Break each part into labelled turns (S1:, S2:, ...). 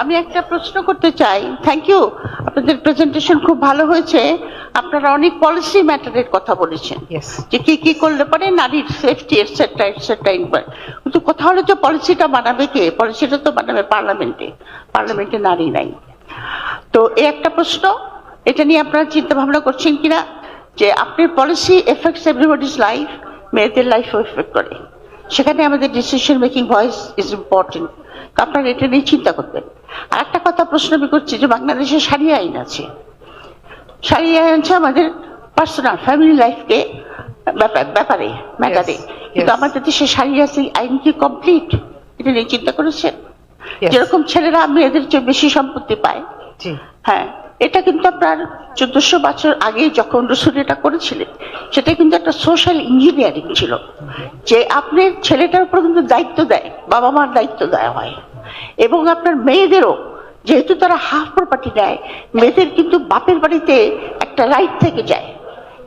S1: আমি একটা প্রশ্ন করতে চাই। থ্যাংক ইউ, আপনাদের প্রেজেন্টেশন খুব ভালো হয়েছে। আপনারা অনেক পলিসি ম্যাটারের কথা বলেছেন, যে কি কি করলে পরে নারীর সেফটি এটসেট্রা এটসেট্রা। কিন্তু কথা হলো যে পলিসিটা বানাবে কে? পলিসিটা তো বানাবে পার্লামেন্টে, পার্লামেন্টে নারী নাই। তো এই একটা প্রশ্ন, এটা নিয়ে আপনারা চিন্তা ভাবনা করছেন কিনা যে আপনার পলিসি এফেক্টস এভরিবডিজ লাইফ, মেয়েদের লাইফও এফেক্ট করে, সেখানে আমাদের decision making voice is important. তো আপনারা এটা নিয়ে চিন্তা করবেন। আর একটা কথা প্রশ্ন আমি করছি যে বাংলাদেশে সারিয়া আইন আছে, সারিয়া আইন আছে আমাদের পার্সোনাল ফ্যামিলি লাইফকে ব্যাপারে ম্যাটারে, কিন্তু আমাদের দেশে সারিয়া আইন কি কমপ্লিট? এটা নিয়ে চিন্তা করেছেন? যেরকম ছেলেরা মেয়েদের চেয়ে বেশি সম্পত্তি পায়, হ্যাঁ, এটা কিন্তু আপনার 1400 বছর আগে যখন রসুল এটা করেছিলেন, সেটা কিন্তু একটা সোশ্যাল ইঞ্জিনিয়ারিং ছিল, যে আপনার ছেলেটার উপর কিন্তু দায়িত্ব দেয়, বাবা মার দায়িত্ব দেওয়া হয়। এবং আপনার মেয়েদেরও, যেহেতু তারা হাফ প্রপার্টি দেয়, মেয়েদের কিন্তু বাপের বাড়িতে একটা রাইট থেকে যায়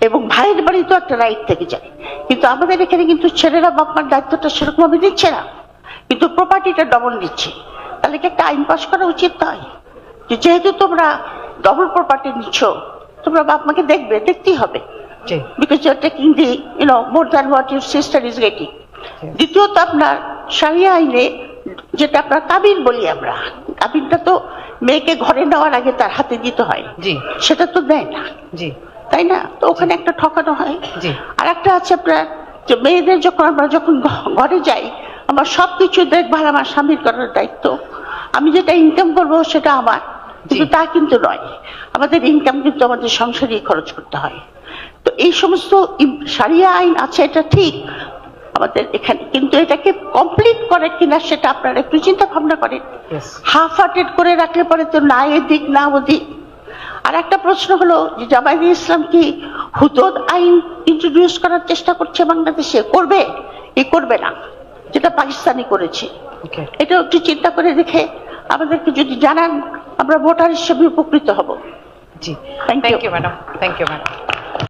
S1: এবং ভাইয়ের বাড়িতেও একটা রাইট থেকে যায়। কিন্তু আমাদের এখানে কিন্তু ছেলেরা বাপ মার দায়িত্বটা সেরকম ভাবে দিচ্ছে না, কিন্তু প্রপার্টিটা ডবল দিচ্ছে। তাহলে কি একটা আইন পাস করা উচিত নয় যে যেহেতু তোমরা ডবল প্রপার্টি নিচ্ছ, তোমরা বাপ মাকে দেখতেই হবে, because you are taking the more than what your sister is getting. দ্বিতীয়ত আপনার শারিয়া আইনে যেটা আপনার কাবিন বলি আমরা, কাবিনটা তো মেয়েকে ঘরে নেওয়ার আগে তার হাতে দিতে হয়, সেটা তো দেয় না, তাই না? তো ওখানে একটা ঠকানো হয়। আর একটা আছে আপনার যে মেয়েদের আমরা যখন ঘরে যাই, আমার সবকিছু দেখভাল আমার স্বামীর করার দায়িত্ব, আমি যেটা ইনকাম করবো সেটা আমার, কিন্তু তা কিন্তু নয়। আমাদের ইনকাম কিন্তু আমাদের সংসারে খরচ করতে হয়। তো এই সমস্ত শারিয়া আইন আছে, এটা ঠিক আমাদের এখানে, কিন্তু এটাকে কমপ্লিট করে কিনা সেটা আপনারা একটু চিন্তা ভাবনা করেন। হাফ হার্টেড করে রাখলে পরে তো না এদিক না ওদিক। আর একটা প্রশ্ন হলো যে জামায়াতে ইসলাম কি হুদুদ আইন ইন্ট্রোডিউস করার চেষ্টা করছে বাংলাদেশে? করবে না, যেটা পাকিস্তানি করেছে। এটা একটু চিন্তা করে দেখে আমাদেরকে যদি জানান, আমরা ভোটার হিসেবে উপকৃত হব।
S2: জি, thank you madam, thank you madam.